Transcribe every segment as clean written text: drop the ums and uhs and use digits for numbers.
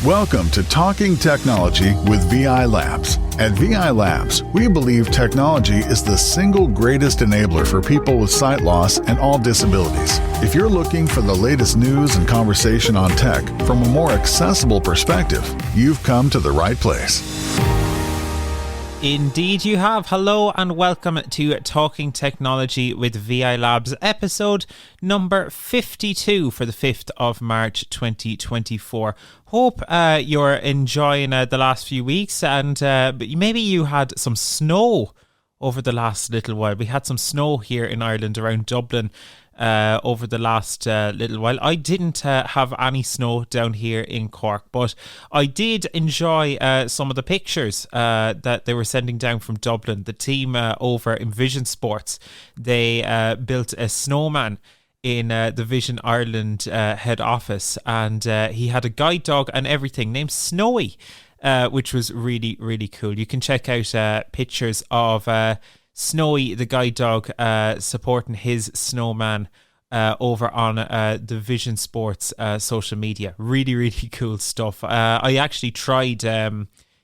Welcome to Talking Technology with VI Labs. At VI Labs, we believe technology is the single greatest enabler for people with sight loss and all disabilities. If you're looking for the latest news and conversation on tech from a more accessible perspective, you've come to the right place. Indeed you have. Hello and welcome to Talking Technology with VI Labs, episode number 52 for the 5th of March 2024. Hope you're enjoying the last few weeks, and maybe you had some snow over the last little while. We had some snow here in Ireland around Dublin over the last little while. I didn't have any snow down here in Cork, but I did enjoy some of the pictures that they were sending down from Dublin. The team over in Vision Sports, they built a snowman in the Vision Ireland head office, and he had a guide dog and everything named Snowy, which was really, really cool. You can check out pictures of Snowy, the guide dog, supporting his snowman over on the Vision Sports social media. Really, really cool stuff. I actually tried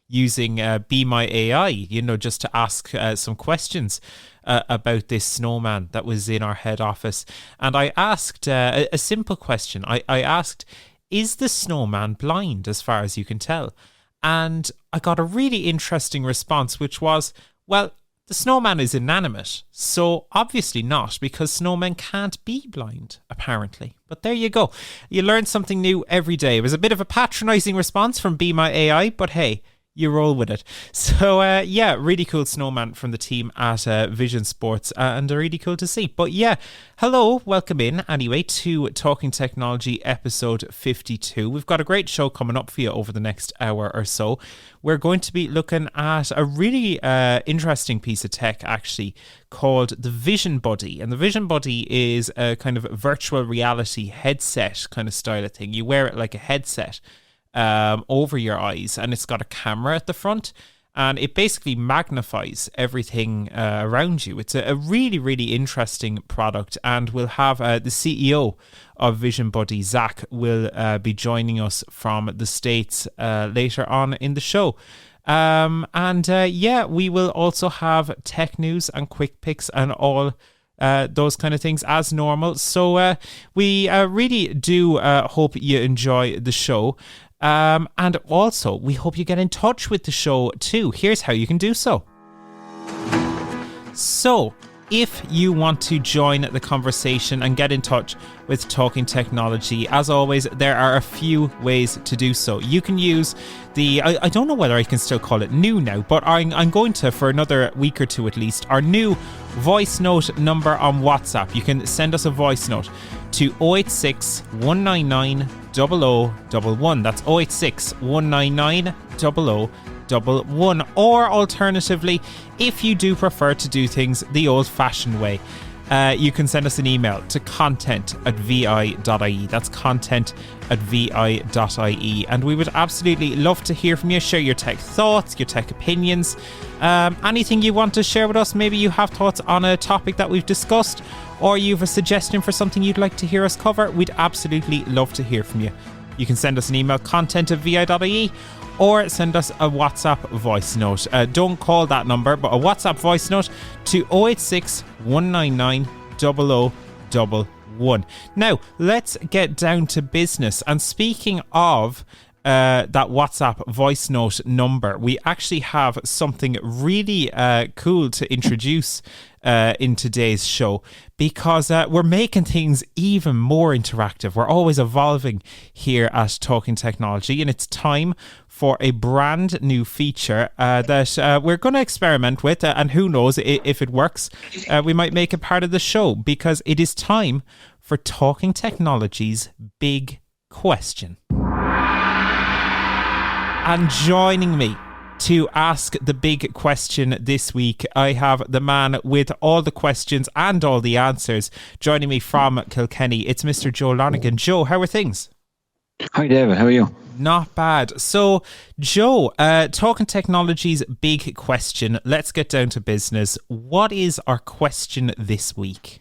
using Be My AI, just to ask some questions about this snowman that was in our head office. And I asked a simple question. I asked, is the snowman blind as far as you can tell? And I got a really interesting response, which was, well, the snowman is inanimate, so obviously not, because snowmen can't be blind, apparently. But there you go. You learn something new every day. It was a bit of a patronising response from Be My AI, but hey, you roll with it. So, really cool snowman from the team at Vision Sports, and they're really cool to see. But yeah, hello, welcome in anyway to Talking Technology episode 52. We've got a great show coming up for you over the next hour or so. We're going to be looking at a really interesting piece of tech, actually, called the Vision Buddy. And the Vision Buddy is a kind of virtual reality headset kind of style of thing. You wear it like a headset over your eyes, and it's got a camera at the front, and it basically magnifies everything around you. It's a really, really interesting product, and we'll have the CEO of Vision Buddy, Zack, will be joining us from the States later on in the show. We will also have tech news and quick picks and all those kind of things as normal. So we really do hope you enjoy the show. And also, we hope you get in touch with the show too. Here's how you can do so. So, if you want to join the conversation and get in touch with Talking Technology, as always, there are a few ways to do so. You can use I don't know whether I can still call it new now, but I'm going to, for another week or two at least, our new voice note number on WhatsApp. You can send us a voice note to 086 199 0011. That's 086 199 0011. Or alternatively, if you do prefer to do things the old-fashioned way, you can send us an email to content@vi.ie. That's content@vi.ie. And we would absolutely love to hear from you. Share your tech thoughts, your tech opinions, anything you want to share with us. Maybe you have thoughts on a topic that we've discussed, or you have a suggestion for something you'd like to hear us cover. We'd absolutely love to hear from you. You can send us an email, content@vi.ie, or send us a WhatsApp voice note. Don't call that number, but a WhatsApp voice note to 086 199 0011. Now, let's get down to business. And speaking of that WhatsApp voice note number, we actually have something really cool to introduce in today's show, because we're making things even more interactive. We're always evolving here at Talking Technology, and it's time for a brand new feature that we're going to experiment with, and who knows, if it works, we might make it part of the show, because it is time for Talking Technology's Big Question. And joining me to ask the big question this week, I have the man with all the questions and all the answers. Joining me from Kilkenny, it's Mr. Joe Lonergan. Joe, how are things? Hi, David. How are you? Not bad. So, Joe, Talking Technology's big question. Let's get down to business. What is our question this week?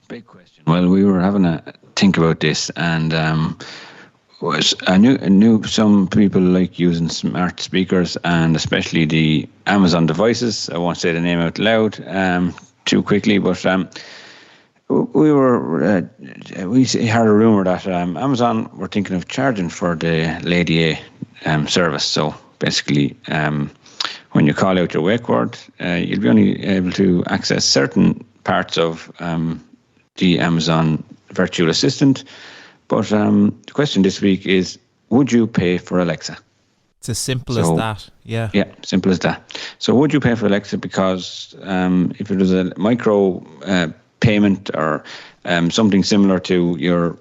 Big question. Well, we were having a think about this, and I knew some people like using smart speakers, and especially the Amazon devices. I won't say the name out loud too quickly, but we heard a rumor that Amazon were thinking of charging for the Lady A service. So basically, when you call out your wake word, you'll be only able to access certain parts of the Amazon virtual assistant. But the question this week is, would you pay for Alexa? It's as simple as that. Yeah. Yeah, simple as that. So would you pay for Alexa? Because if it was a micro payment or something similar to your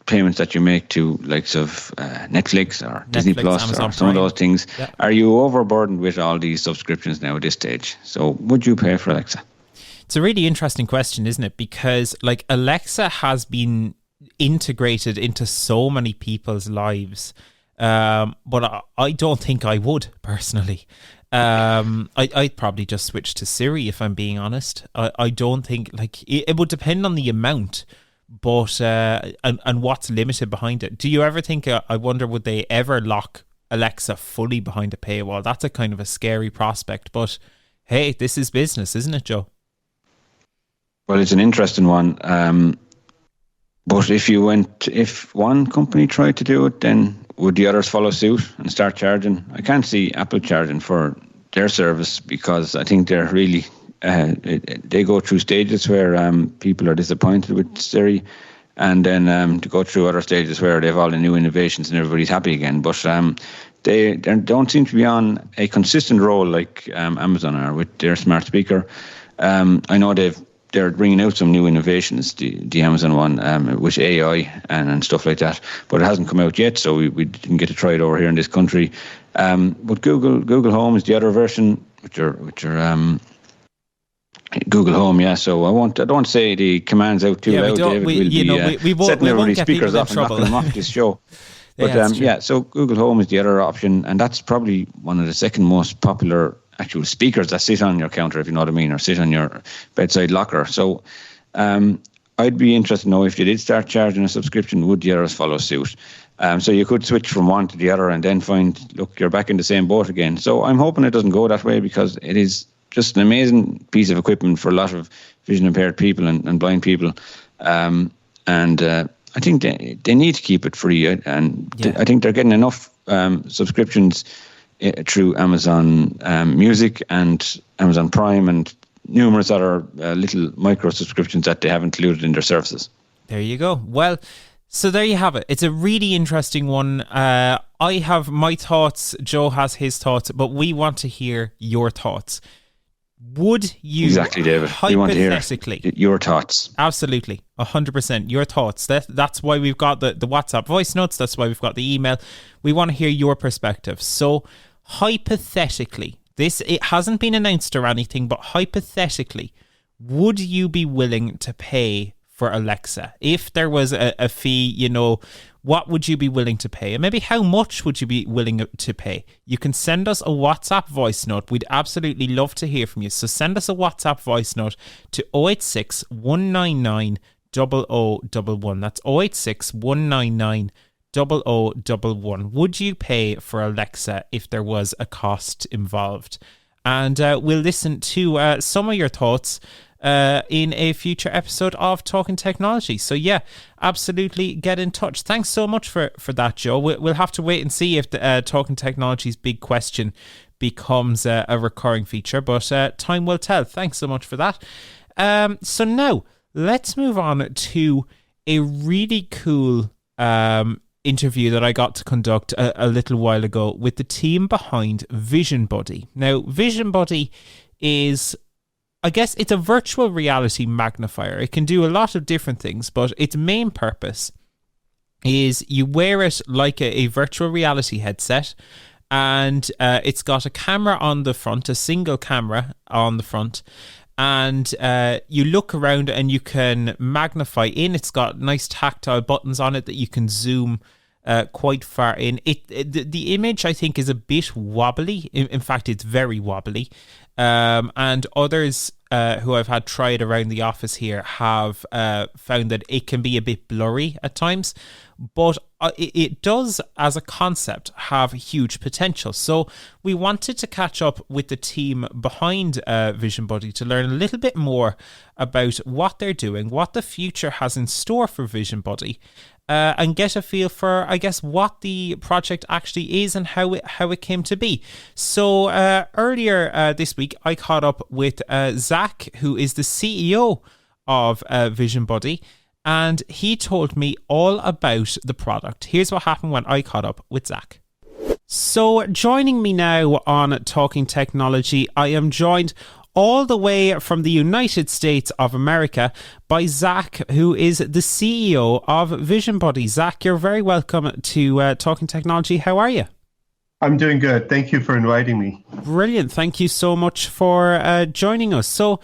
payments that you make to likes of Netflix or Disney Plus Amazon or some Prime. of those things, Yeah. are you overburdened with all these subscriptions now at this stage? So would you pay for Alexa? It's a really interesting question, isn't it? Because like Alexa has been integrated into so many people's lives, but I don't think I would personally. I'd probably just switch to Siri if I'm being honest. I don't think like it would depend on the amount, but and what's limited behind it. Do you ever think? I wonder, would they ever lock Alexa fully behind a paywall? That's a kind of a scary prospect. But hey, this is business, isn't it, Joe? Well, it's an interesting one. But if one company tried to do it, then would the others follow suit and start charging? I can't see Apple charging for their service, because I think they're really, they go through stages where people are disappointed with Siri, and then to go through other stages where they have all the new innovations and everybody's happy again. But they don't seem to be on a consistent roll like Amazon are with their smart speaker. I know they're bringing out some new innovations, the Amazon one, with AI and stuff like that, but it hasn't come out yet, so we didn't get to try it over here in this country. But Google Home is the other version, which are Google Home, yeah. So I don't want to say the commands out too loud, David. We won't setting everybody's get speakers people in off and trouble. knocking them off this show. Yeah, But so Google Home is the other option, and that's probably one of the second most popular actual speakers that sit on your counter, if you know what I mean, or sit on your bedside locker. So I'd be interested to know, if you did start charging a subscription, would the others follow suit? So you could switch from one to the other and then find, look, you're back in the same boat again. So I'm hoping it doesn't go that way, because it is just an amazing piece of equipment for a lot of vision impaired people and blind people. And I think they need to keep it free. And I think they're getting enough subscriptions through Amazon Music and Amazon Prime and numerous other little micro subscriptions that they have included in their services. There you go. Well, so there you have it. It's a really interesting one. I have my thoughts. Joe has his thoughts, but we want to hear your thoughts. Would you... Exactly, David. We want to hear your thoughts. Absolutely. 100%. Your thoughts. That's why we've got the WhatsApp voice notes. That's why we've got the email. We want to hear your perspective. So hypothetically, it hasn't been announced or anything, but hypothetically, would you be willing to pay for Alexa? If there was a fee, what would you be willing to pay? And maybe how much would you be willing to pay? You can send us a WhatsApp voice note. We'd absolutely love to hear from you. So send us a WhatsApp voice note to 086 199 0011. That's 086 199 0011. Would you pay for Alexa if there was a cost involved? And we'll listen to some of your thoughts in a future episode of Talking Technology. So yeah, absolutely get in touch. Thanks so much for that, Joe. We'll have to wait and see if the Talking Technology's big question becomes a recurring feature, but time will tell. Thanks so much for that. So now let's move on to a really cool interview that I got to conduct a little while ago with the team behind Vision Buddy. Now, Vision Buddy is, I guess, it's a virtual reality magnifier. It can do a lot of different things, but its main purpose is you wear it like a virtual reality headset, and it's got a camera on the front, a single camera on the front, and you look around and you can magnify in. It's got nice tactile buttons on it that you can zoom quite far in. The image, I think, is a bit wobbly. In fact, it's very wobbly. And others who I've had try it around the office here have found that it can be a bit blurry at times. But it does, as a concept, have huge potential. So we wanted to catch up with the team behind Vision Buddy to learn a little bit more about what they're doing, what the future has in store for Vision Buddy, and get a feel for, I guess, what the project actually is and how it came to be. So earlier this week, I caught up with Zack, who is the CEO of Vision Buddy, and he told me all about the product. Here's what happened when I caught up with Zack. So joining me now on Talking Technology, I am joined all the way from the United States of America by Zack, who is the CEO of Vision Buddy. Zack, you're very welcome to Talking Technology. How are you? I'm doing good. Thank you for inviting me. Brilliant. Thank you so much for joining us. So,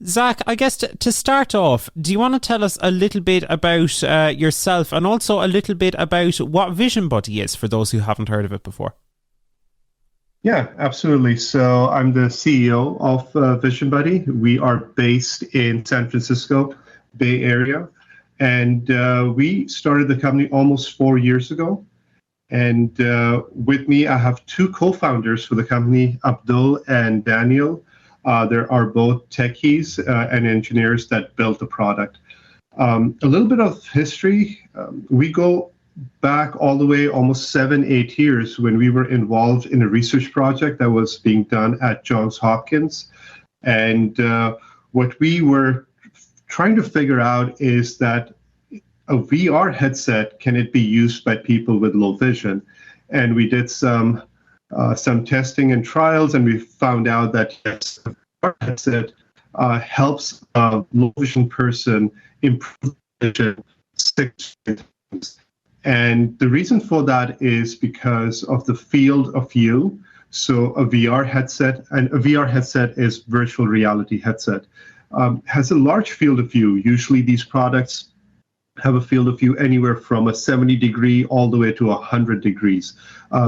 Zack, I guess to start off, do you want to tell us a little bit about yourself and also a little bit about what Vision Buddy is for those who haven't heard of it before? Yeah, absolutely. So I'm the CEO of Vision Buddy. We are based in San Francisco Bay Area, and we started the company almost 4 years ago. And with me, I have two co-founders for the company, Abdul and Daniel. There are both techies and engineers that built the product. A little bit of history. We go back all the way almost 7-8 years when we were involved in a research project that was being done at Johns Hopkins. And what we were trying to figure out is that a VR headset, can it be used by people with low vision? And we did some testing and trials, and we found out that yes, the VR headset helps a low vision person improve vision 6 times. And the reason for that is because of the field of view. So a VR headset, and a VR headset is virtual reality headset, has a large field of view. Usually these products have a field of view anywhere from a 70 degree all the way to 100 degrees.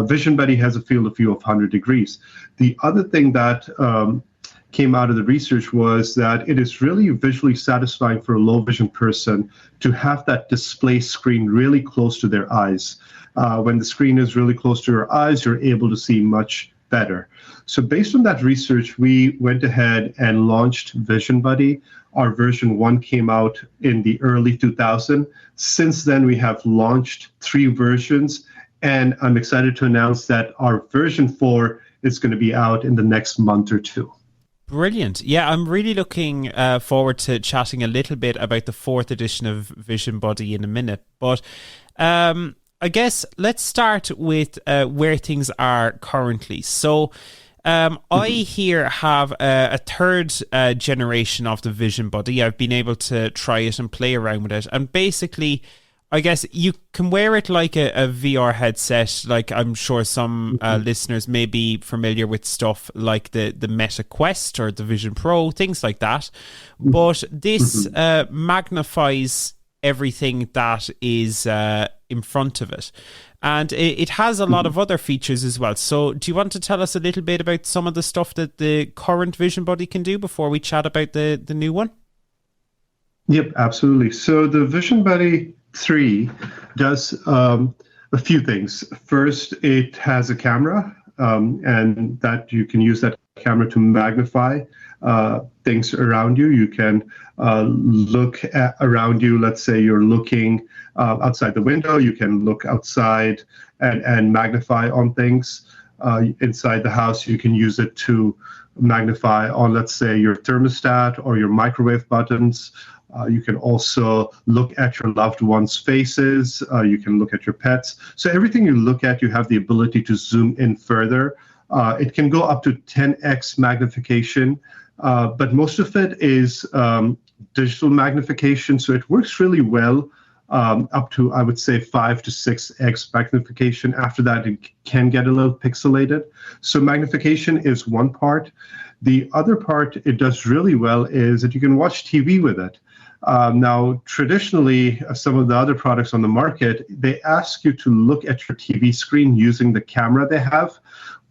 Vision Buddy has a field of view of 100 degrees. The other thing that came out of the research was that it is really visually satisfying for a low vision person to have that display screen really close to their eyes. When the screen is really close to your eyes, you're able to see much better. So based on that research, we went ahead and launched Vision Buddy. Our version 1 came out in the early 2000s. Since then, we have launched 3 versions, and I'm excited to announce that our version 4 is going to be out in the next month or 2. Brilliant. Yeah, I'm really looking forward to chatting a little bit about the 4th edition of Vision Buddy in a minute. But I guess let's start with where things are currently. So I here have a third generation of the Vision Buddy. I've been able to try it and play around with it. And basically, I guess you can wear it like a VR headset. Like I'm sure some listeners may be familiar with stuff like the Meta Quest or the Vision Pro, things like that. But this magnifies everything that is in front of it. And it has a lot of other features as well. So do you want to tell us a little bit about some of the stuff that the current Vision Buddy can do before we chat about the new one? Yep, absolutely. So the Vision Buddy 3 does a few things. First, it has a camera, and that you can use that camera to magnify things around you. You can look around you. Let's say you're looking outside the window. You can look outside and magnify on things. Inside the house, you can use it to magnify on, let's say, your thermostat or your microwave buttons. You can also look at your loved ones' faces. You can look at your pets. So everything you look at, you have the ability to zoom in further. It can go up to 10x magnification, but most of it is digital magnification. So it works really well up to, I would say, 5 to 6x magnification. After that, it can get a little pixelated. So magnification is one part. The other part it does really well is that you can watch TV with it. Now, traditionally, some of the other products on the market, they ask you to look at your TV screen using the camera they have.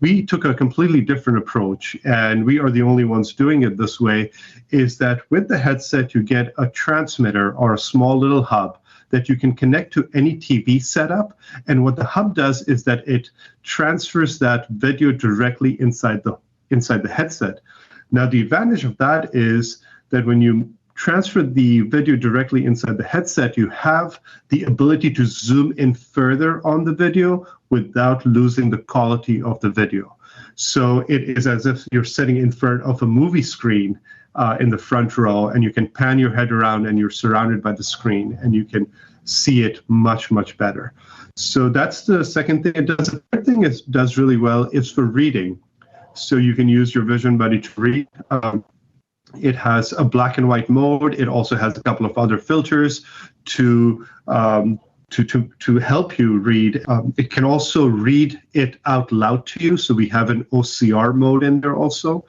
We took a completely different approach, and we are the only ones doing it this way, is that with the headset, you get a transmitter or a small little hub that you can connect to any TV setup. And what the hub does is that it transfers that video directly inside the headset. Now, the advantage of that is that when you transfer the video directly inside the headset, you have the ability to zoom in further on the video without losing the quality of the video. So it is as if you're sitting in front of a movie screen in the front row, and you can pan your head around and you're surrounded by the screen and you can see it much, much better. So that's the second thing it does. The third thing it does really well is for reading. So you can use your Vision Buddy to read. It has a black and white mode. It also has a couple of other filters to help you read. It can also read it out loud to you. So we have an OCR mode in there also.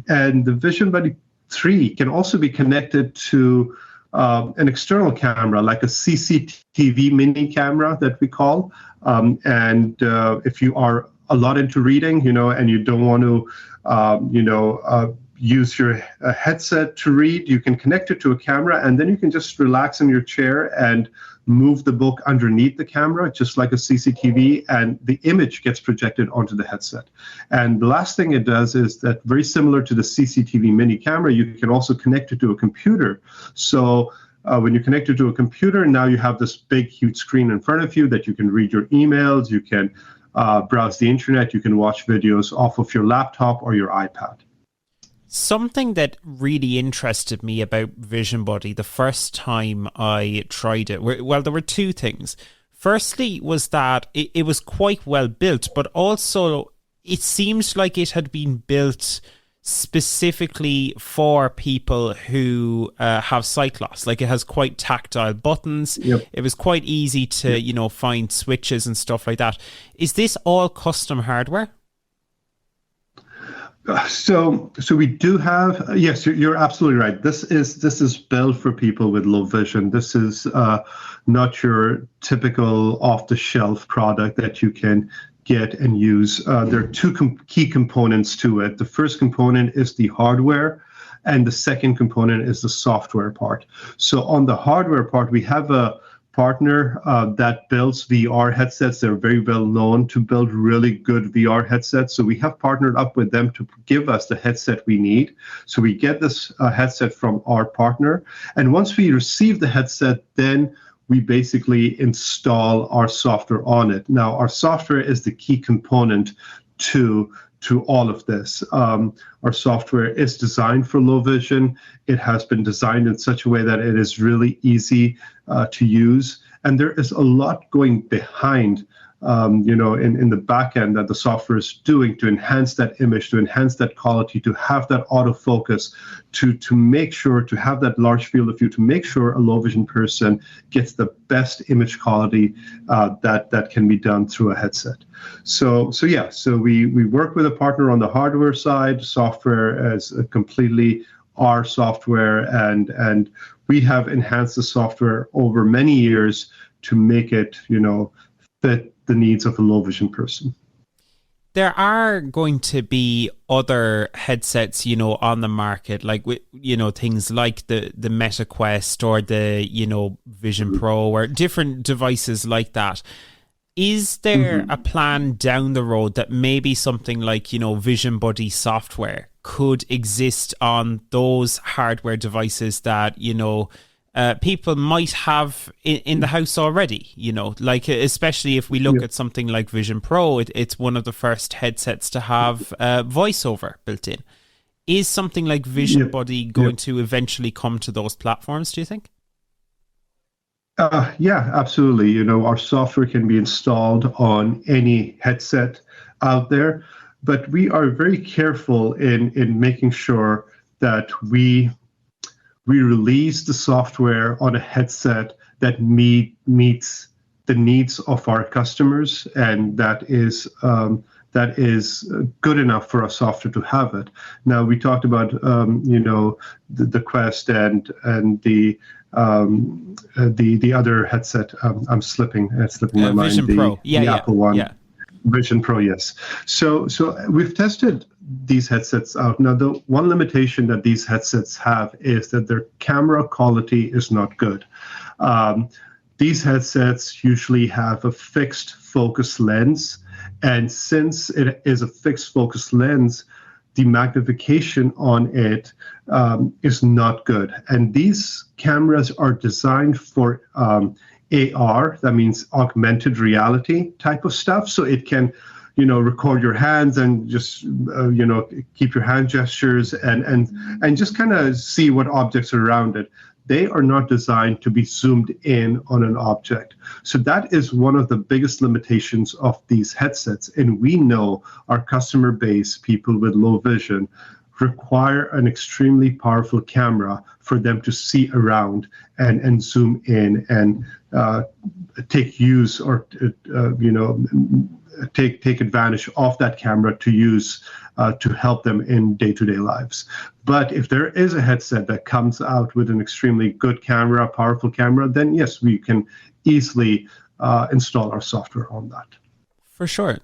And the Vision Buddy 3 can also be connected to an external camera, like a CCTV mini camera that we call. And if you are a lot into reading, and you don't want to, use your headset to read, you can connect it to a camera, and then you can just relax in your chair and move the book underneath the camera, just like a CCTV, and the image gets projected onto the headset. And the last thing it does is that, very similar to the CCTV mini camera, you can also connect it to a computer. So when you connect it to a computer, now you have this big, huge screen in front of you that you can read your emails, you can browse the internet, you can watch videos off of your laptop or your iPad. Something that really interested me about Vision Buddy the first time I tried it, well, there were two things. Firstly was that it was quite well built, but also it seemed like it had been built specifically for people who have sight loss. Like, it has quite tactile buttons. Yep. It was quite easy to, find switches and stuff like that. Is this all custom hardware? So we do have, yes, you're absolutely right. This is built for people with low vision. This is not your typical off-the-shelf product that you can get and use. There are two key components to it. The first component is the hardware, and the second component is the software part. So on the hardware part, we have a partner that builds VR headsets. They're very well known to build really good VR headsets. So we have partnered up with them to give us the headset we need. So we get this headset from our partner. And once we receive the headset, then we basically install our software on it. Now, our software is the key component to all of this. Our software is designed for low vision. It has been designed in such a way that it is really easy to use. And there is a lot going behind, in the back end that the software is doing to enhance that image, to enhance that quality, to have that autofocus, to make sure, to have that large field of view, to make sure a low vision person gets the best image quality that can be done through a headset. So we work with a partner on the hardware side. Software is completely our software, and we have enhanced the software over many years to make it, fit the needs of a low vision person. There are going to be other headsets, on the market, like, things like the Meta Quest or the, Vision Pro or different devices like that. Is there a plan down the road that maybe something like, Vision Buddy software could exist on those hardware devices that, people might have in the house already, like, especially if we look at something like Vision Pro, it's one of the first headsets to have voiceover built in. Is something like Vision Buddy going to eventually come to those platforms, do you think? Yeah, absolutely. Our software can be installed on any headset out there, but we are very careful in making sure that we release the software on a headset that meets the needs of our customers, and that is good enough for our software to have it. Now, we talked about the Quest and the other headset. I'm slipping my mind. Vision Pro. The Apple one. Yeah. Vision Pro, yes. So we've tested these headsets out. Now, the one limitation that these headsets have is that their camera quality is not good. these headsets usually have a fixed focus lens. And since it is a fixed focus lens, the magnification on it is not good. And these cameras are designed for AR, that means augmented reality type of stuff. So it can, record your hands and just, keep your hand gestures and just kind of see what objects are around it. They are not designed to be zoomed in on an object. So that is one of the biggest limitations of these headsets. And we know our customer base, people with low vision, require an extremely powerful camera for them to see around and zoom in and take use or, take advantage of that camera to use to help them in day-to-day lives. But if there is a headset that comes out with an extremely good camera, powerful camera, then yes, we can easily install our software on that. For sure.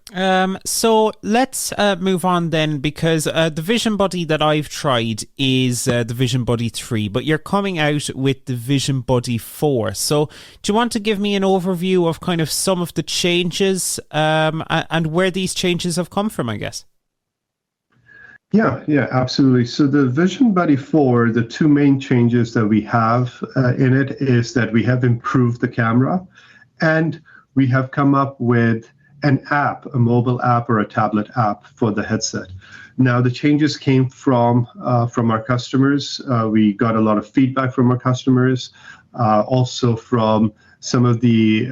So let's move on then, because the Vision Buddy that I've tried is the Vision Buddy 3, but you're coming out with the Vision Buddy 4. So do you want to give me an overview of kind of some of the changes and where these changes have come from, I guess? Yeah, absolutely. So the Vision Buddy 4, the two main changes that we have in it is that we have improved the camera, and we have come up with an app, a mobile app or a tablet app for the headset. Now, the changes came from our customers. We got a lot of feedback from our customers, also from some of the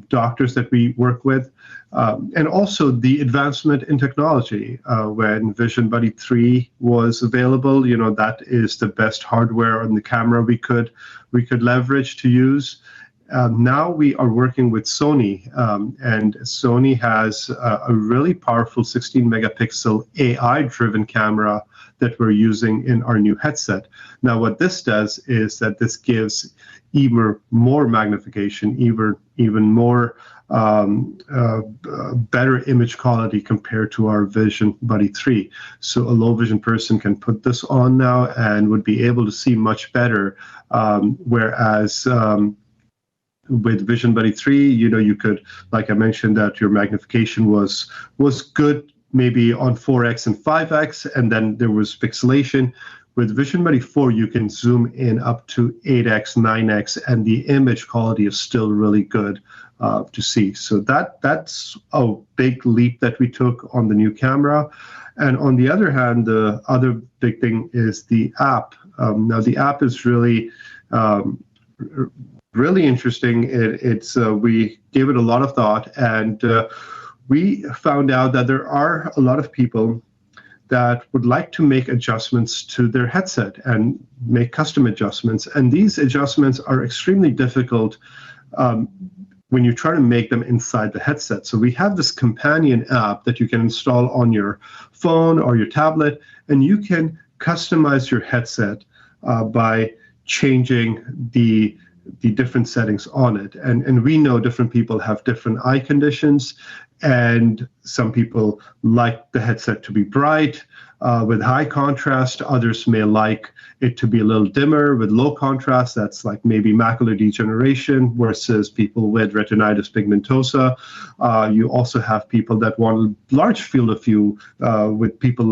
doctors that we work with, and also the advancement in technology. When Vision Buddy 3 was available, that is the best hardware on the camera we could leverage to use. Now we are working with Sony, and Sony has a really powerful 16 megapixel AI-driven camera that we're using in our new headset. Now, what this does is that this gives even more magnification, even more better image quality compared to our Vision Buddy 3. So a low vision person can put this on now and would be able to see much better, whereas with Vision Buddy 3, you could, like I mentioned, that your magnification was good maybe on 4x and 5x, and then there was pixelation. With Vision Buddy 4, you can zoom in up to 8x, 9x, and the image quality is still really good to see. So that's a big leap that we took on the new camera. And on the other hand, the other big thing is the app. Now, the app is really interesting. We gave it a lot of thought, and we found out that there are a lot of people that would like to make adjustments to their headset and make custom adjustments. And these adjustments are extremely difficult when you try to make them inside the headset. So we have this companion app that you can install on your phone or your tablet, and you can customize your headset by changing the different settings on it. And we know different people have different eye conditions, and some people like the headset to be bright with high contrast. Others may like it to be a little dimmer with low contrast. That's like maybe macular degeneration versus people with retinitis pigmentosa. You also have people that want a large field of view with people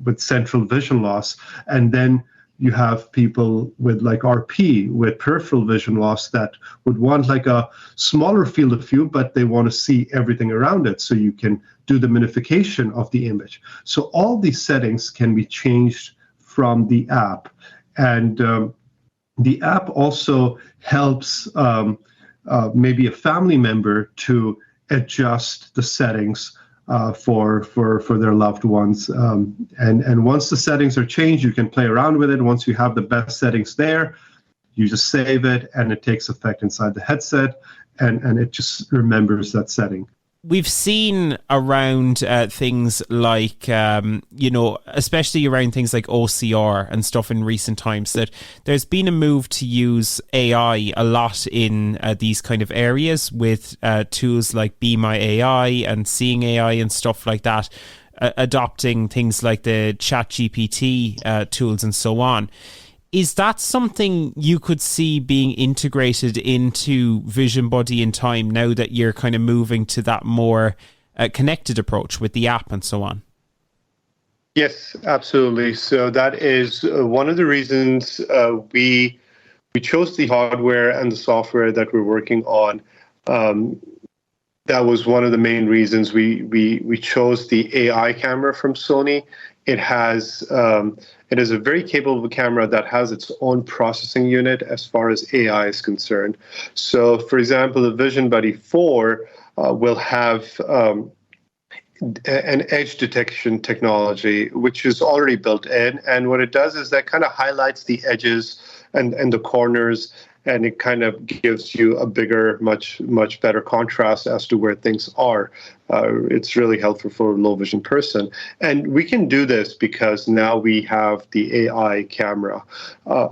with central vision loss. And then you have people with like RP, with peripheral vision loss, that would want like a smaller field of view, but they want to see everything around it. So you can do the magnification of the image. So all these settings can be changed from the app. And the app also helps maybe a family member to adjust the settings for their loved ones. And once the settings are changed, you can play around with it. Once you have the best settings there, you just save it, and it takes effect inside the headset, and it just remembers that setting. We've seen around things like, especially around things like OCR and stuff in recent times, that there's been a move to use AI a lot in these kind of areas with tools like Be My AI and Seeing AI and stuff like that, adopting things like the ChatGPT tools and so on. Is that something you could see being integrated into Vision Buddy in time now that you're kind of moving to that more connected approach with the app and so on? Yes, absolutely. So that is one of the reasons we chose the hardware and the software that we're working on. That was one of the main reasons we chose the AI camera from Sony. It is a very capable camera that has its own processing unit as far as AI is concerned. So, for example, the Vision Buddy 4 will have an edge detection technology, which is already built in. And what it does is that kind of highlights the edges and the corners, and it kind of gives you a bigger, much better contrast as to where things are. It's really helpful for a low vision person. And we can do this because now we have the AI camera.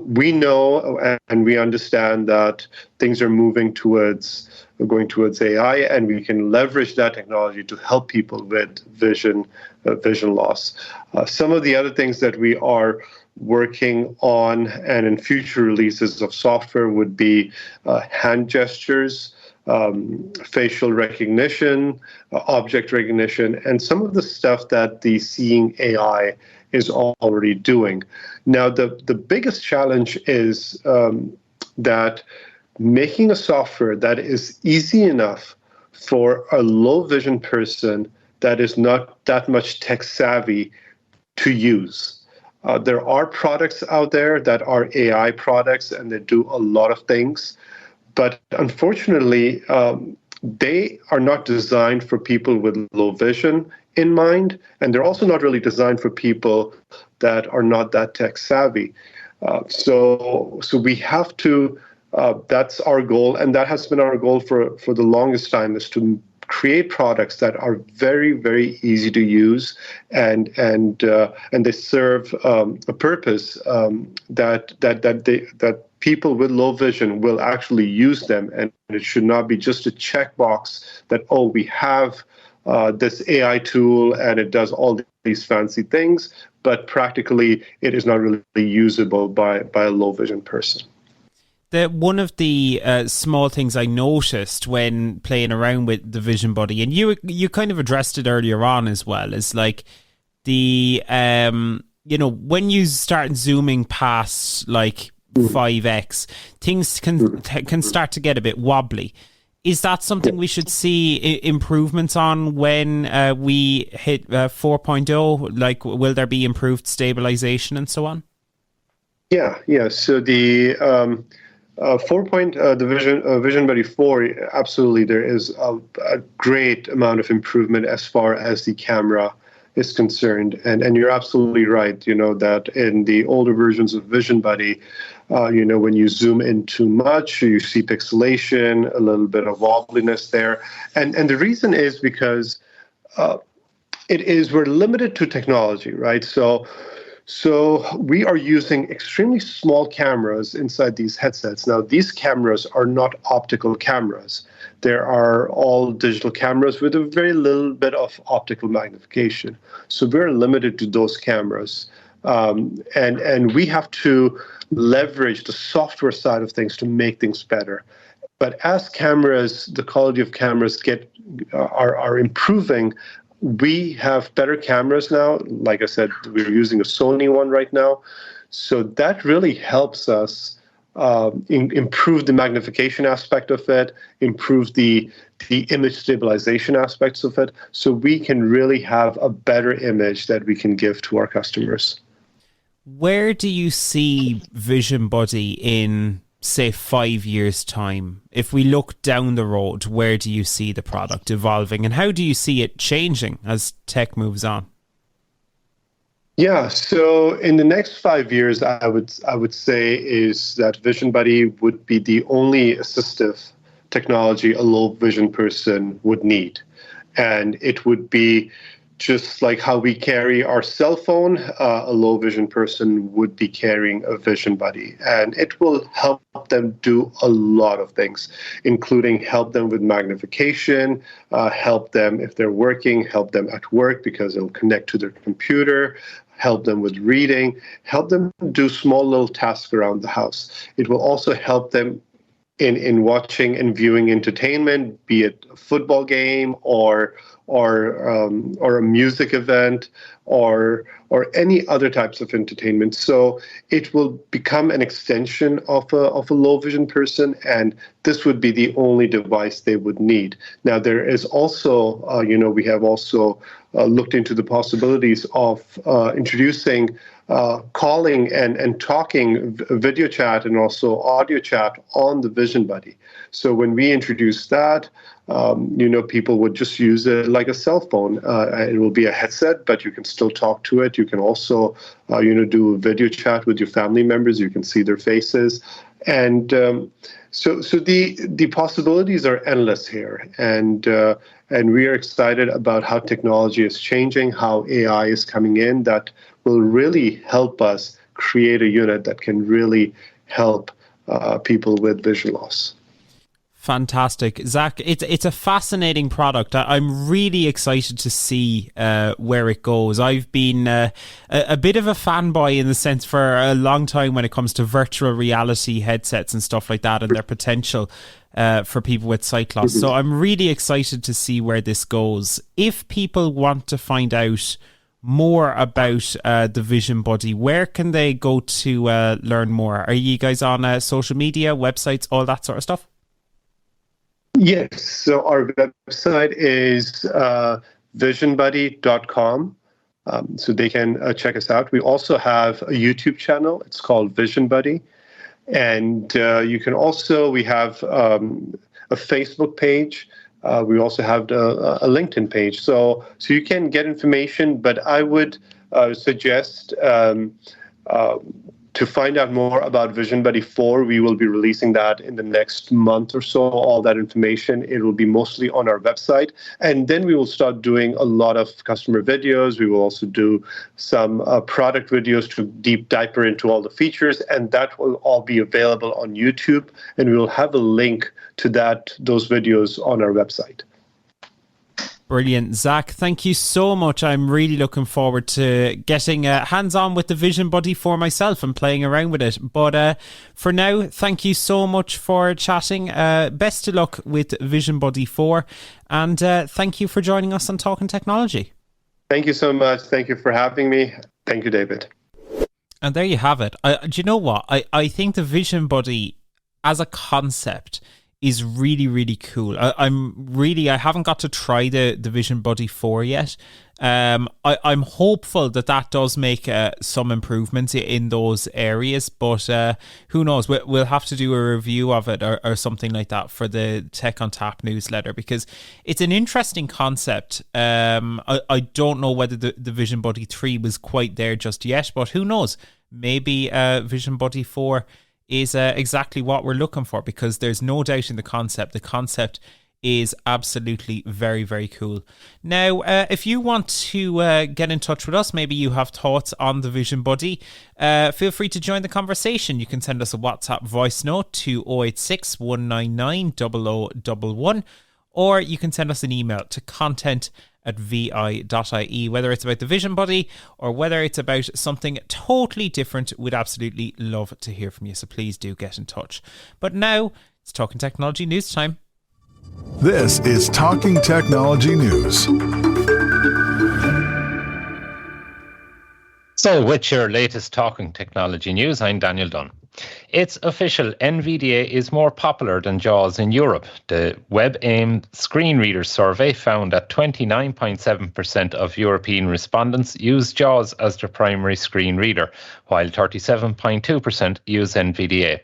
We know and we understand that things are going towards AI, and we can leverage that technology to help people with vision loss. Some of the other things that we are working on and in future releases of software would be hand gestures, facial recognition, object recognition, and some of the stuff that the Seeing AI is already doing. Now, the biggest challenge is that making a software that is easy enough for a low vision person that is not that much tech savvy to use. There are products out there that are AI products and they do a lot of things, but unfortunately, they are not designed for people with low vision in mind, and they're also not really designed for people that are not that tech savvy. So we have to. That's our goal, and that has been our goal for the longest time, is to create products that are very, very easy to use, and they serve a purpose that people with low vision will actually use them, and it should not be just a checkbox that, oh, we have this AI tool and it does all these fancy things, but practically it is not really usable by a low vision person. One of the small things I noticed when playing around with the Vision Buddy, and you kind of addressed it earlier on as well, is like the when you start zooming past like 5x, things can start to get a bit wobbly. Is that something we should see improvements on when we hit 4.0? Like, will there be improved stabilization and so on? Yeah. So the the Vision Buddy 4, absolutely, there is a great amount of improvement as far as the camera is concerned. And you're absolutely right, that in the older versions of Vision Buddy, when you zoom in too much, you see pixelation, a little bit of wobbliness there. And the reason is because we're limited to technology, right? So we are using extremely small cameras inside these headsets. Now, these cameras are not optical cameras. There are all digital cameras with a very little bit of optical magnification. So we're limited to those cameras. And we have to leverage the software side of things to make things better. But as the quality of cameras are improving, we have better cameras now. Like I said, we're using a Sony one right now. So that really helps us improve the magnification aspect of it, improve the image stabilization aspects of it, so we can really have a better image that we can give to our customers. Where do you see Vision Buddy in, say, 5 years' time? If we look down the road, where do you see the product evolving, and how do you see it changing as tech moves on? Yeah, so in the next 5 years, I would say is that Vision Buddy would be the only assistive technology a low vision person would need, and it would be just like how we carry our cell phone, a low vision person would be carrying a Vision Buddy. And it will help them do a lot of things, including help them with magnification, help them if they're working, help them at work because it'll connect to their computer, help them with reading, help them do small little tasks around the house. It will also help them in watching and viewing entertainment, be it a football game or a music event or any other types of entertainment. So it will become an extension of a low vision person, and this would be the only device they would need. Now there is also, we have also looked into the possibilities of introducing calling and talking, video chat and also audio chat on the Vision Buddy. So when we introduce that, people would just use it like a cell phone. It will be a headset, but you can still talk to it. You can also, do video chat with your family members. You can see their faces. And so the possibilities are endless here. And we are excited about how technology is changing, how AI is coming in that will really help us create a unit that can really help people with vision loss. Fantastic. Zack, it's a fascinating product. I'm really excited to see where it goes. I've been a bit of a fanboy in the sense for a long time when it comes to virtual reality headsets and stuff like that and their potential for people with sight loss. So I'm really excited to see where this goes. If people want to find out more about the Vision Buddy, where can they go to learn more? Are you guys on social media, websites, all that sort of stuff? Yes. So our website is visionbuddy.com. So they can check us out. We also have a YouTube channel. It's called Vision Buddy. And you can also, we have a Facebook page. We also have a LinkedIn page. So you can get information, but I would suggest to find out more about Vision Buddy 4, we will be releasing that in the next month or so, all that information. It will be mostly on our website. And then we will start doing a lot of customer videos. We will also do some product videos to deep dive into all the features. And that will all be available on YouTube. And we will have a link to those videos on our website. Brilliant. Zack, thank you so much. I'm really looking forward to getting hands-on with the Vision Buddy for myself and playing around with it. But for now, thank you so much for chatting. Best of luck with Vision Buddy 4. And thank you for joining us on Talking Technology. Thank you so much. Thank you for having me. Thank you, David. And there you have it. Do you know what? I think the Vision Buddy as a concept is really, really cool. I haven't got to try the Vision Buddy 4 yet. I'm hopeful that does make some improvements in those areas, but who knows? We'll have to do a review of it or something like that for the Tech on Tap newsletter, because it's an interesting concept. I don't know whether the Vision Buddy 3 was quite there just yet, but who knows? Maybe Vision Buddy 4 is exactly what we're looking for, because there's no doubt in the concept. The concept is absolutely very, very cool. Now, if you want to get in touch with us, maybe you have thoughts on the Vision Buddy, feel free to join the conversation. You can send us a WhatsApp voice note to 086 199 0011, or you can send us an email to content@vi.ie. Whether it's about the Vision Buddy or whether it's about something totally different, we'd absolutely love to hear from you. So please do get in touch. But now it's Talking Technology News time. This is Talking Technology News. So with your latest Talking Technology News, I'm Daniel Dunn. It's official, NVDA is more popular than JAWS in Europe. The WebAIM screen reader survey found that 29.7% of European respondents use JAWS as their primary screen reader, while 37.2% use NVDA.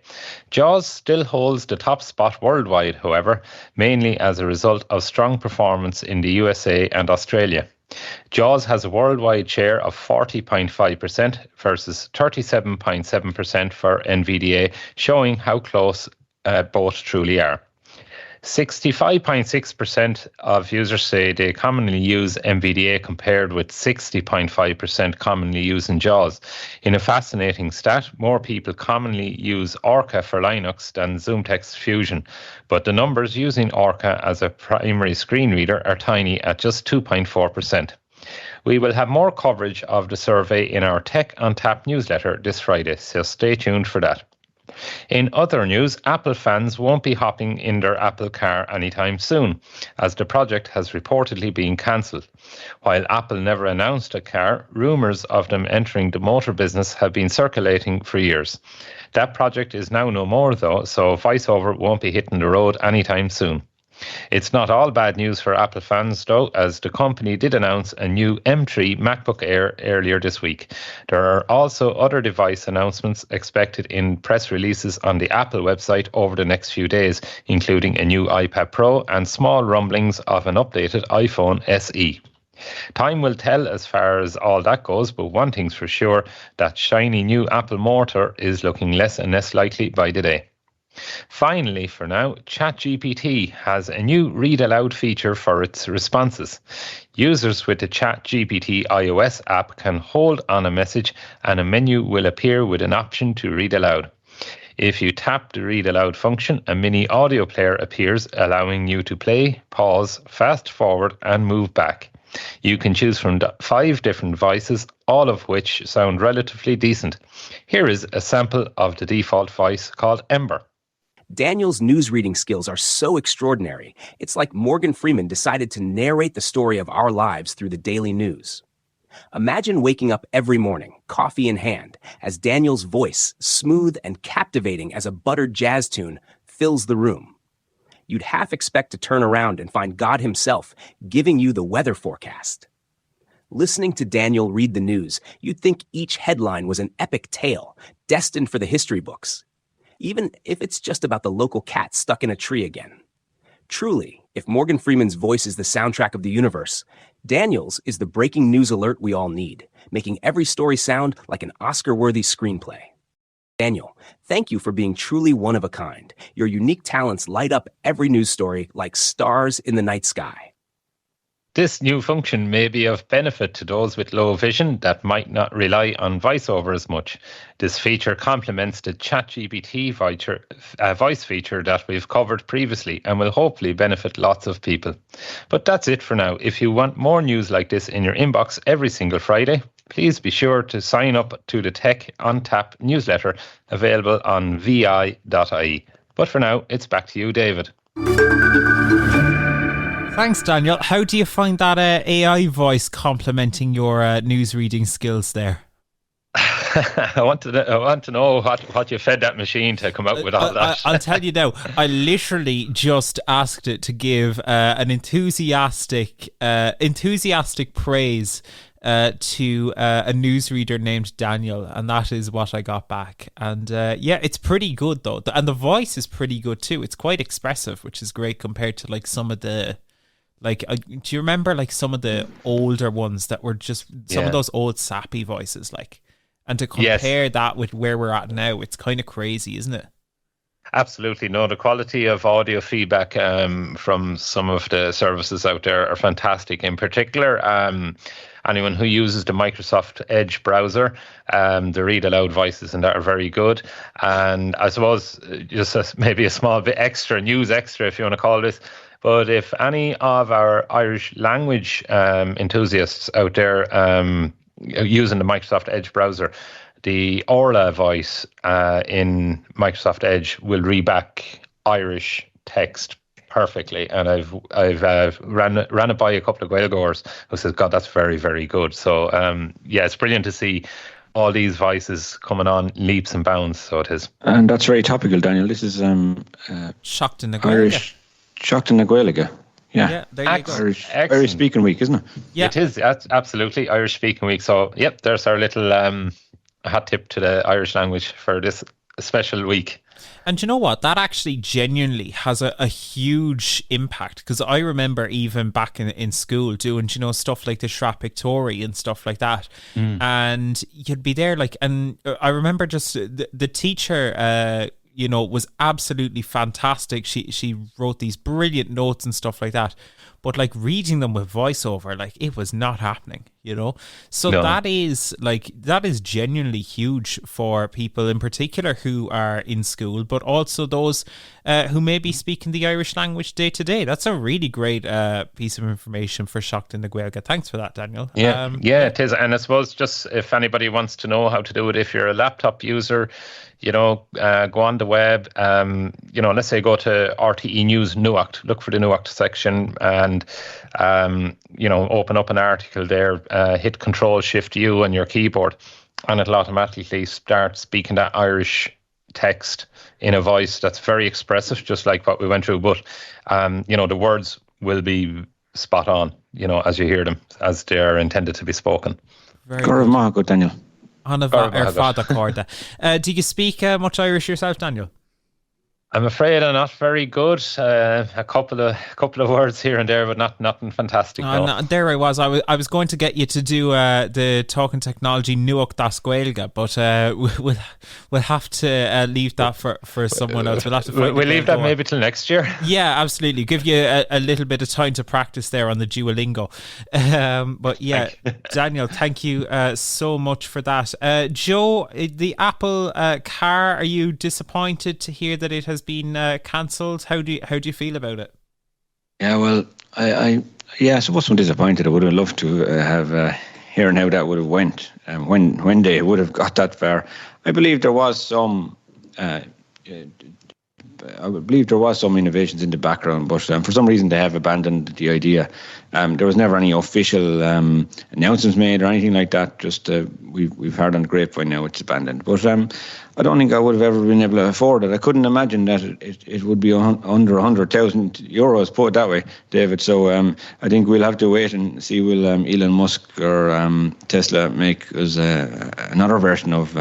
JAWS still holds the top spot worldwide, however, mainly as a result of strong performance in the USA and Australia. JAWS has a worldwide share of 40.5% versus 37.7% for NVDA, showing how close both truly are. 65.6% of users say they commonly use NVDA compared with 60.5% commonly using JAWS. In a fascinating stat, more people commonly use Orca for Linux than ZoomText Fusion, but the numbers using Orca as a primary screen reader are tiny at just 2.4%. We will have more coverage of the survey in our Tech on Tap newsletter this Friday, so stay tuned for that. In other news, Apple fans won't be hopping in their Apple car anytime soon, as the project has reportedly been cancelled. While Apple never announced a car, rumours of them entering the motor business have been circulating for years. That project is now no more though, so VoiceOver won't be hitting the road anytime soon. It's not all bad news for Apple fans, though, as the company did announce a new M3 MacBook Air earlier this week. There are also other device announcements expected in press releases on the Apple website over the next few days, including a new iPad Pro and small rumblings of an updated iPhone SE. Time will tell as far as all that goes, but one thing's for sure, that shiny new Apple motor is looking less and less likely by the day. Finally, for now, ChatGPT has a new read aloud feature for its responses. Users with the ChatGPT iOS app can hold on a message and a menu will appear with an option to read aloud. If you tap the read aloud function, a mini audio player appears, allowing you to play, pause, fast forward and move back. You can choose from 5 different voices, all of which sound relatively decent. Here is a sample of the default voice called Ember. Daniel's news reading skills are so extraordinary, it's like Morgan Freeman decided to narrate the story of our lives through the daily news. Imagine waking up every morning, coffee in hand, as Daniel's voice, smooth and captivating as a buttered jazz tune, fills the room. You'd half expect to turn around and find God himself giving you the weather forecast. Listening to Daniel read the news, you'd think each headline was an epic tale, destined for the history books, even if it's just about the local cat stuck in a tree again. Truly, if Morgan Freeman's voice is the soundtrack of the universe, Daniel's is the breaking news alert we all need, making every story sound like an Oscar-worthy screenplay. Daniel, thank you for being truly one of a kind. Your unique talents light up every news story like stars in the night sky. This new function may be of benefit to those with low vision that might not rely on VoiceOver as much. This feature complements the ChatGPT voice feature that we've covered previously and will hopefully benefit lots of people. But that's it for now. If you want more news like this in your inbox every single Friday, please be sure to sign up to the Tech on Tap newsletter available on vi.ie. But for now, it's back to you, David. Thanks, Daniel. How do you find that AI voice complementing your news reading skills there? I want to know what you fed that machine to come out with all that. I'll tell you now. I literally just asked it to give an enthusiastic praise to a newsreader named Daniel, and that is what I got back. And yeah, it's pretty good though, and the voice is pretty good too. It's quite expressive, which is great compared to like some of the. Like, do you remember like some of the older ones that were just some of those old sappy voices, like, and to compare that with where we're at now, it's kind of crazy, isn't it? Absolutely. No, the quality of audio feedback from some of the services out there are fantastic. In particular, anyone who uses the Microsoft Edge browser, the read aloud voices and that are very good. And I suppose just maybe a small bit extra, news extra, if you want to call this. But if any of our Irish language enthusiasts out there using the Microsoft Edge browser, the Orla voice in Microsoft Edge will read back Irish text perfectly. And I've ran it by a couple of Gaelgoers who says, God, that's very, very good. So yeah, it's brilliant to see all these voices coming on leaps and bounds. So it is. And that's very topical, Daniel. This is Shocked in the Irish. Shocked in the Gaeilge. Yeah, there you go. Irish speaking week, isn't it? Yeah, it is. Absolutely Irish speaking week. So, yep, there's our little hot tip to the Irish language for this special week. And you know what? That actually genuinely has a huge impact, because I remember even back in school doing, you know, stuff like the Shrap Pictori and stuff like that. And you'd be there like, and I remember just the teacher, you know, was absolutely fantastic. She wrote these brilliant notes and stuff like that. But like reading them with voiceover, like it was not happening. So No. that is genuinely huge for people in particular who are in school, but also those who may be speaking the Irish language day to day. That's a really great piece of information for Seachtain na Gaeilge. Thanks for that, Daniel. Yeah, it is. And I suppose just if anybody wants to know how to do it, if you're a laptop user, go on the web, let's say go to RTE News Nuacht, look for the Nuacht section and, open up an article there, hit Control-Shift-U on your keyboard and it'll automatically start speaking that Irish text in a voice that's very expressive, just like what we went through. But, the words will be spot on, as you hear them, as they are intended to be spoken. Good, Daniel. Do you speak much Irish yourself, Daniel? I'm afraid I'm not very good. A couple of words here and there, but nothing fantastic. No. There I was. I was going to get you to do the Talking Technology Nuacht das Gaeilge, but we'll have to leave that for someone else. We'll have to we'll leave that maybe till next year. Yeah, absolutely. Give you a little bit of time to practice there on the Duolingo. But yeah, Daniel, thank you so much for that. Joe, the Apple car, are you disappointed to hear that it has been cancelled? How do you feel about it? Yeah, well, I suppose I'm disappointed. I would have loved to have hearing how that would have went when they would have got that far. I believe there was some innovations in the background, but for some reason they have abandoned the idea. There was never any official announcements made or anything like that. Just we've heard on the grapevine now it's abandoned. But I don't think I would have ever been able to afford it. I couldn't imagine that it would be under 100,000 euros, put it that way, David. So I think we'll have to wait and see will Elon Musk or Tesla make us another version of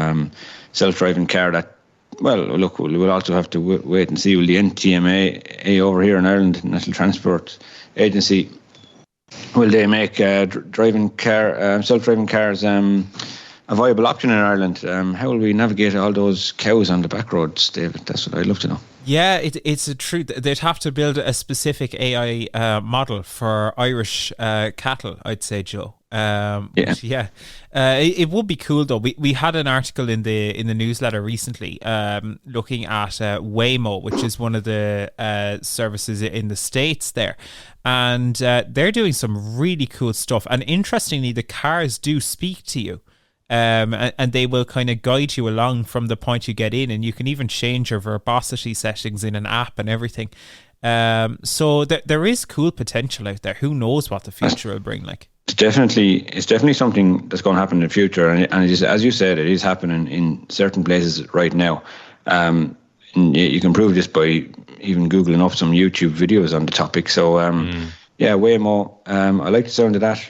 self-driving car that. Well, look, we'll also have to wait and see. Will the NTMA over here in Ireland, National Transport Agency, will they make self-driving cars a viable option in Ireland? How will we navigate all those cows on the back roads, David? That's what I'd love to know. Yeah, it's a truth. They'd have to build a specific AI model for Irish cattle, I'd say, Joe. It would be cool though. We had an article in the newsletter recently looking at Waymo, which is one of the services in the States there, and they're doing some really cool stuff. And interestingly, the cars do speak to you. And they will kind of guide you along from the point you get in, and you can even change your verbosity settings in an app and everything. So there is cool potential out there. Who knows what the future will bring? It's definitely something that's going to happen in the future, and it is, as you said, it is happening in certain places right now. And you can prove this by even googling up some YouTube videos on the topic. So Waymo. I like the sound of that.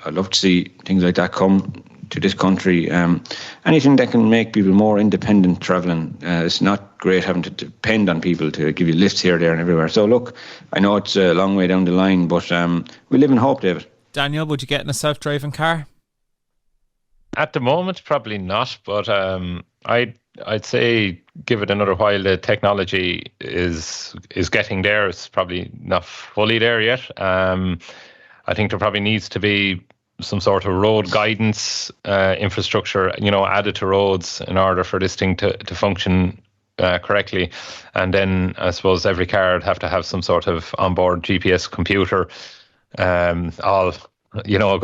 I'd love to see things like that come to this country. Anything that can make people more independent travelling. It's not great having to depend on people to give you lifts here, there and everywhere. So look, I know it's a long way down the line, but we live in hope, David. Daniel, would you get in a self-driving car? At the moment, probably not, but I'd say give it another while. The technology is getting there. It's probably not fully there yet. I think there probably needs to be some sort of road guidance infrastructure, added to roads in order for this thing to function correctly. And then I suppose every car would have to have some sort of onboard GPS computer, all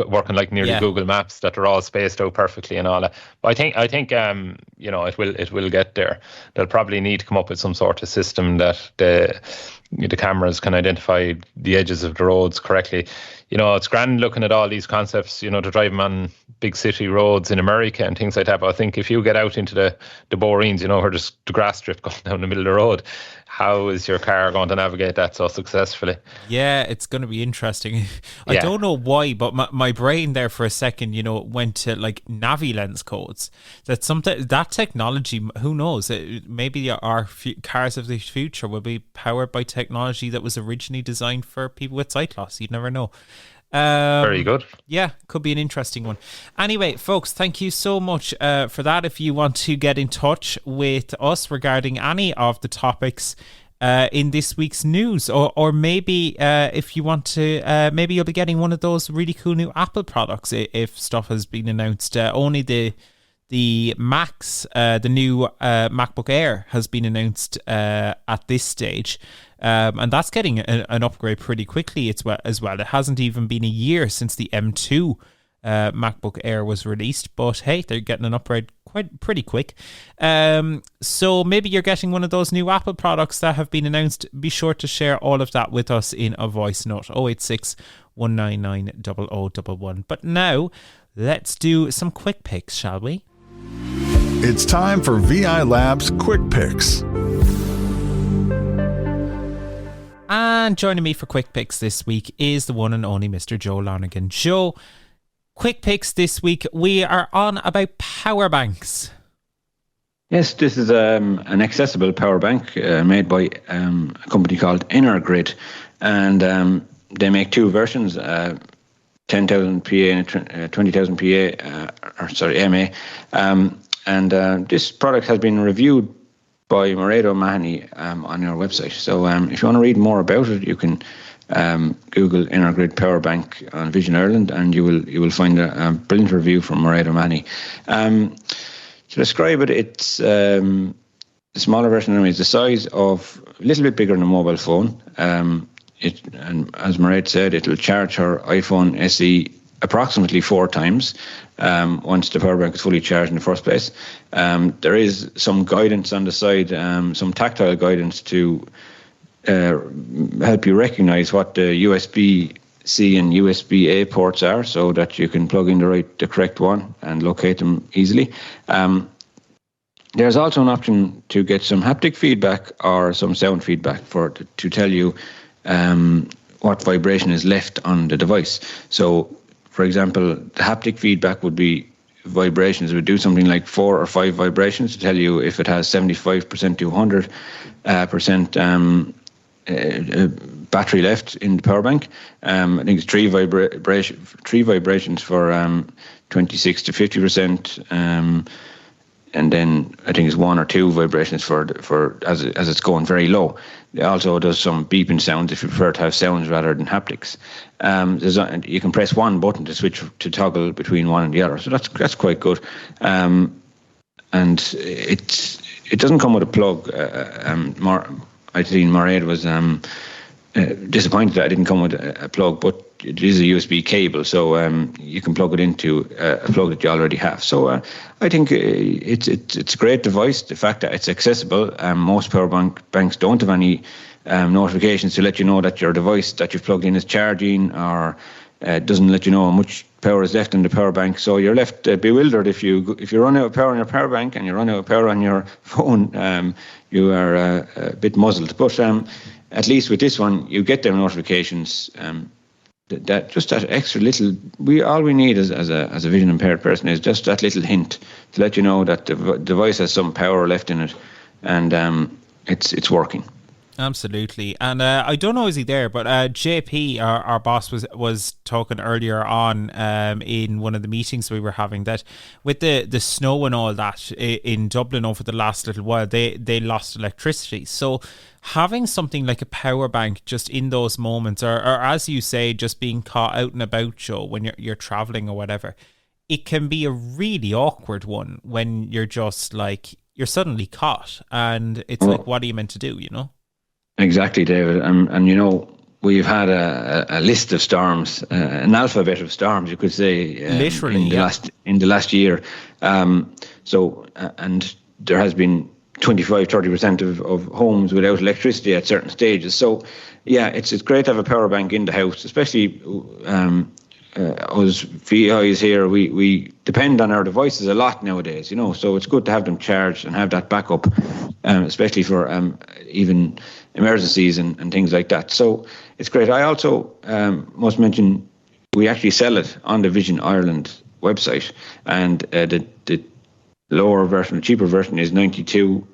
working like nearly Google Maps, that are all spaced out perfectly and all that. But I think it will get there. They'll probably need to come up with some sort of system that the cameras can identify the edges of the roads correctly. It's grand looking at all these concepts, to drive them on big city roads in America and things like that. But I think if you get out into the boreens, where there's the grass strip going down the middle of the road, how is your car going to navigate that so successfully? Yeah, it's going to be interesting. I don't know why, but my brain there for a second, went to like Navi-Lens codes. That technology, who knows? Maybe our cars of the future will be powered by technology that was originally designed for people with sight loss. You'd never know. Very good. Yeah, could be an interesting one. Anyway, folks, thank you so much for that. If you want to get in touch with us regarding any of the topics in this week's news, or maybe if you want to, maybe you'll be getting one of those really cool new Apple products if stuff has been announced. Only the Macs, the new MacBook Air has been announced at this stage. And that's getting an upgrade pretty quickly as well. It hasn't even been a year since the M2 MacBook Air was released, but hey, they're getting an upgrade pretty quick. So maybe you're getting one of those new Apple products that have been announced. Be sure to share all of that with us in a voice note, 086 199 0011. But now, let's do some quick picks, shall we? It's time for VI Labs Quick Picks. And joining me for quick picks this week is the one and only Mr. Joe Lonergan. Joe, quick picks this week, we are on about power banks. Yes, this is an accessible power bank made by a company called Energrid, and they make two versions, 10,000 PA and 20,000 PA, MA, and this product has been reviewed by Mairead Mahoney on your website. So if you want to read more about it, you can Google Energrid Power Bank on Vision Ireland, and you will find a brilliant review from Mairead Mahoney. To describe it, it's the smaller version is the size of a little bit bigger than a mobile phone. And as Mairead said, it will charge her iPhone SE approximately 4 times once the power bank is fully charged in the first place. There is some guidance on the side, some tactile guidance to help you recognize what the USB-C and USB-A ports are, so that you can plug in the correct one and locate them easily. There's also an option to get some haptic feedback or some sound feedback to tell you what vibration is left on the device. So, for example, the haptic feedback would be vibrations. It would do something like 4 or 5 vibrations to tell you if it has 75% to 100% battery left in the power bank. I think it's 3 vibrations for 26 to 50%. And then I think it's 1 or 2 vibrations for as it's going very low. It also does some beeping sounds if you prefer to have sounds rather than haptics. You can press one button to switch to toggle between one and the other, so that's quite good. And it doesn't come with a plug. I think Mairead was disappointed that it didn't come with a plug, but it is a USB cable, so you can plug it into a plug that you already have. So I think it's a great device. The fact that it's accessible, most power banks don't have any notifications to let you know that your device that you've plugged in is charging, or doesn't let you know how much power is left in the power bank. So you're left bewildered if you run out of power on your power bank and you run out of power on your phone. You are a bit muzzled. But at least with this one, you get them notifications. That just that extra little. All we need as a vision impaired person is just that little hint to let you know that the device has some power left in it, and it's working. Absolutely. And I don't know, is he there, but JP, our boss, was talking earlier on in one of the meetings we were having, that with the snow and all that in Dublin over the last little while, they lost electricity. So having something like a power bank just in those moments, or as you say, just being caught out and about, Joe, when you're traveling or whatever, it can be a really awkward one when you're just like, you're suddenly caught and it's like, what are you meant to do, you know? Exactly, David. And you know, we've had a list of storms, an alphabet of storms, you could say, literally in the last year. So and there has been 25-30% of homes without electricity at certain stages. So yeah, it's great to have a power bank in the house, especially us VIs here. We depend on our devices a lot nowadays, you know. So it's good to have them charged and have that backup, especially for even emergencies and things like that. So it's great. I also must mention we actually sell it on the Vision Ireland website, and the lower version, the cheaper version, is €92,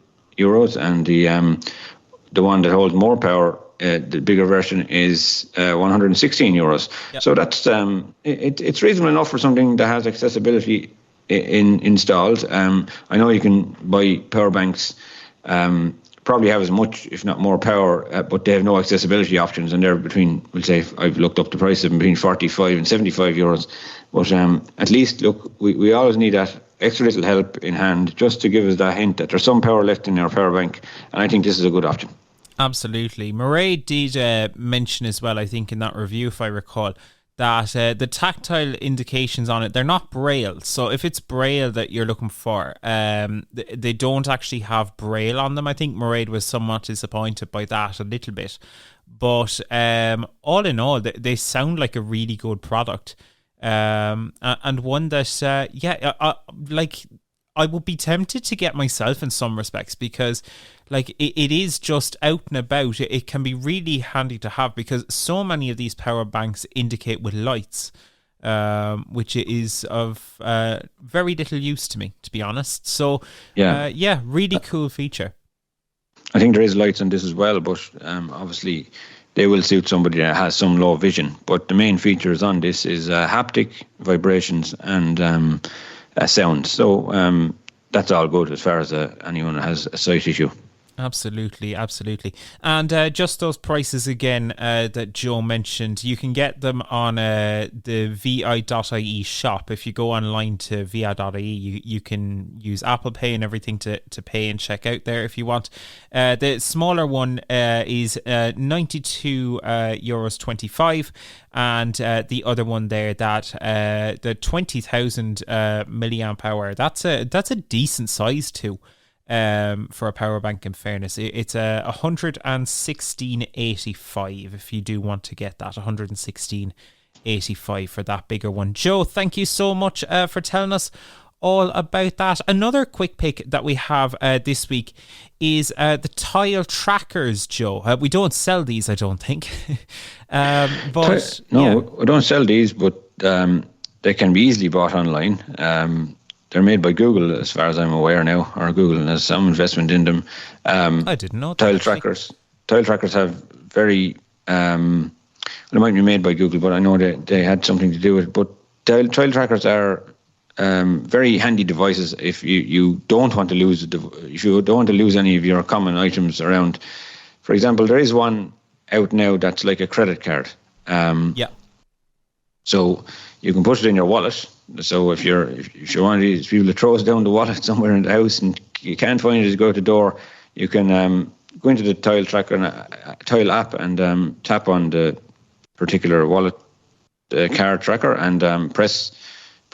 and the one that holds more power, the bigger version, is €116. Yep. So that's it's reasonable enough for something that has accessibility installed. I know you can buy power banks probably have as much, if not more power, but they have no accessibility options, and they're between, we'll say, I've looked up the price of them, between 45 and 75 euros. But at least, look, we always need that extra little help in hand just to give us that hint that there's some power left in our power bank, and I think this is a good option. Absolutely. Murray did mention as well, I think, in that review, if I recall, that the tactile indications on it, they're not braille. So if it's braille that you're looking for, they don't actually have braille on them. I think Murray was somewhat disappointed by that a little bit. But all in all, they sound like a really good product. And one that, like, I would be tempted to get myself in some respects, because like it is just out and about. It can be really handy to have, because so many of these power banks indicate with lights, which is of very little use to me, to be honest. So really cool feature. I think there is lights on this as well, but obviously they will suit somebody that has some low vision. But the main features on this is haptic, vibrations, and sound. So that's all good as far as anyone that has a sight issue. Absolutely. And just those prices again that Joe mentioned, you can get them on the vi.ie shop. If you go online to vi.ie, you can use Apple Pay and everything to pay and check out there if you want. The smaller one is €92.25, and the other one there, that the 20,000 milliamp hour, that's a decent size too. For a power bank, in fairness, it's a 116.85 if you do want to get that, 116.85 for that bigger one. Joe, thank you so much for telling us all about that. Another quick pick that we have this week is the tile trackers, Joe. We don't sell these, I don't think. But we don't sell these, but they can be easily bought online. They're made by Google, as far as I'm aware now, or Google has some investment in them. I didn't know that. Tile trackers have very, it might be made by Google, but I know they had something to do with it. But tile trackers are very handy devices if you don't want to lose any of your common items around. For example, there is one out now that's like a credit card. So you can put it in your wallet. So if you're one of these people that throws down the wallet somewhere in the house and you can't find it as you go out the door, you can go into the tile tracker tile app and tap on the particular wallet card tracker and press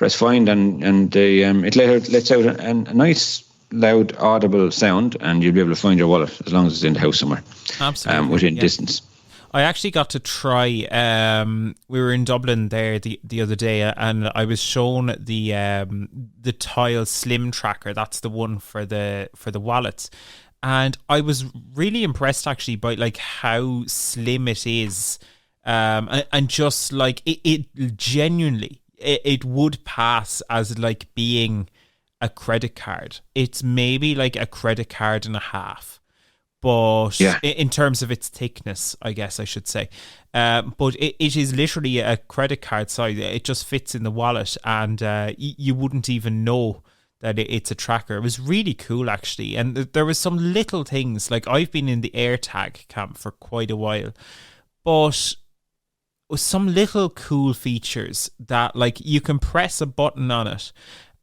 find, and it lets out a nice loud audible sound, and you'll be able to find your wallet as long as it's in the house somewhere. Absolutely, within distance. I actually got to try. We were in Dublin there the other day, and I was shown the Tile Slim tracker. That's the one for the wallets, and I was really impressed actually by like how slim it is, and just like it genuinely it would pass as like being a credit card. It's maybe like a credit card and a half. But in terms of its thickness, I guess I should say. But it is literally a credit card size. It just fits in the wallet, and you wouldn't even know that it's a tracker. It was really cool, actually. And there was some little things, like I've been in the AirTag camp for quite a while, but some little cool features that, like, you can press a button on it,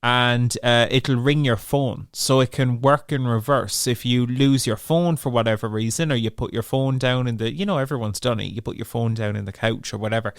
and it'll ring your phone, so it can work in reverse. If you lose your phone for whatever reason, or you put your phone down in the, everyone's done it, you put your phone down in the couch or whatever,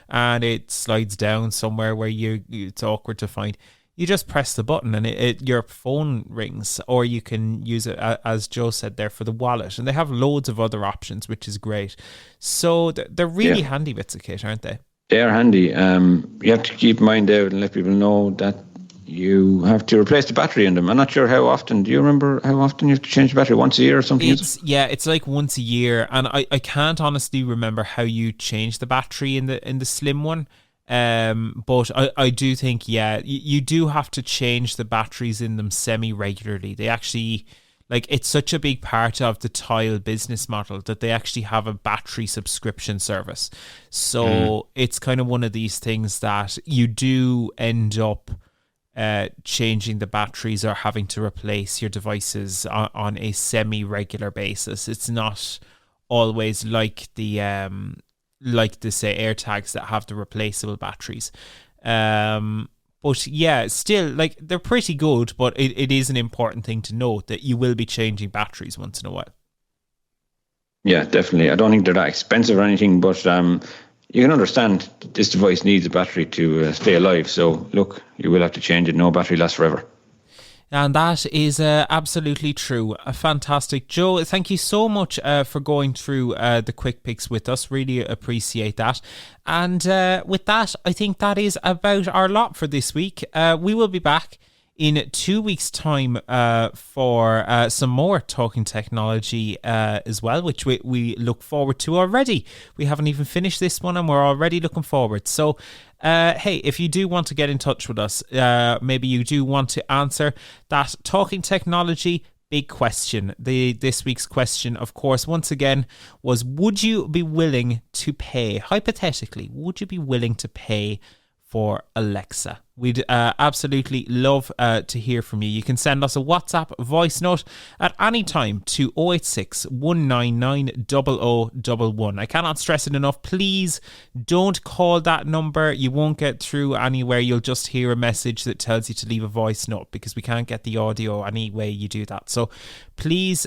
and it slides down somewhere where it's awkward to find, you just press the button and your phone rings. Or you can use it, as Joe said there, for the wallet, and they have loads of other options, which is great. So they're really handy bits of kit, aren't they? They are handy. You have to keep in mind, David, and let people know that you have to replace the battery in them. I'm not sure how often. Do you remember how often you have to change the battery? Once a year or something? It's like once a year, and I can't honestly remember how you change the battery in the slim one. But I do think you do have to change the batteries in them semi-regularly. They actually, like, it's such a big part of the Tile business model that they actually have a battery subscription service. So it's kind of one of these things that you do end up changing the batteries or having to replace your devices on a semi-regular basis. It's not always like the say AirTags that have the replaceable batteries. But yeah, still, like, they're pretty good, but it is an important thing to note that you will be changing batteries once in a while. Yeah, definitely. I don't think they're that expensive or anything, but you can understand this device needs a battery to stay alive. So look, you will have to change it. No battery lasts forever. And that is absolutely true. Fantastic. Joe, thank you so much for going through the quick picks with us. Really appreciate that. And with that, I think that is about our lot for this week. We will be back in 2 weeks' time for some more Talking Technology as well, which we look forward to already. We haven't even finished this one and we're already looking forward. So, hey, if you do want to get in touch with us, maybe you do want to answer that Talking Technology big question. This week's question, of course, once again, was, would you be willing to pay, hypothetically, would you be willing to pay for Alexa? We'd absolutely love to hear from you. You can send us a WhatsApp voice note at any time to 086 199 0011. I cannot stress it enough. Please don't call that number. You won't get through anywhere. You'll just hear a message that tells you to leave a voice note because we can't get the audio any way you do that. So please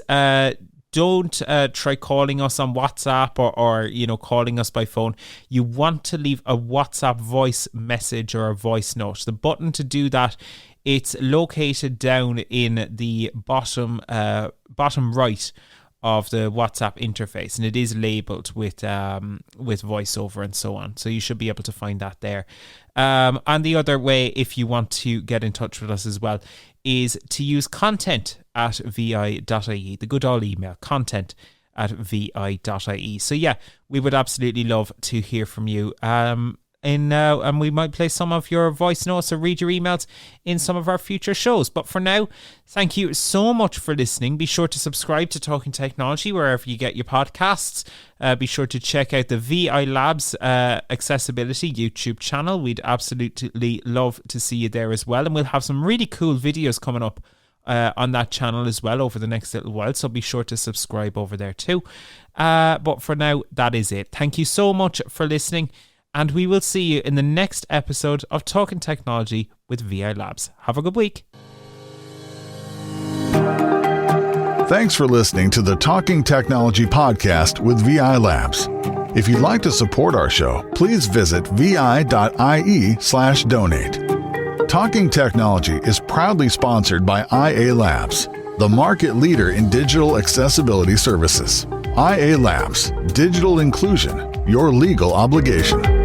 don't try calling us on WhatsApp or calling us by phone. You want to leave a WhatsApp voice message or a voice note. The button to do that, it's located down in the bottom right of the WhatsApp interface, and it is labeled with voiceover and so on. So you should be able to find that there. And the other way, if you want to get in touch with us as well, is to use content@vi.ie, the good old email, content@vi.ie. So yeah, we would absolutely love to hear from you. And we might play some of your voice notes or read your emails in some of our future shows. But for now, thank you so much for listening. Be sure to subscribe to Talking Technology wherever you get your podcasts. Be sure to check out the VI Labs Accessibility YouTube channel. We'd absolutely love to see you there as well. And we'll have some really cool videos coming up on that channel as well over the next little while. So be sure to subscribe over there too. But for now, that is it. Thank you so much for listening. And we will see you in the next episode of Talking Technology with VI Labs. Have a good week. Thanks for listening to the Talking Technology podcast with VI Labs. If you'd like to support our show, please visit vi.ie/donate. Talking Technology is proudly sponsored by IA Labs, the market leader in digital accessibility services. IA Labs, digital inclusion, your legal obligation.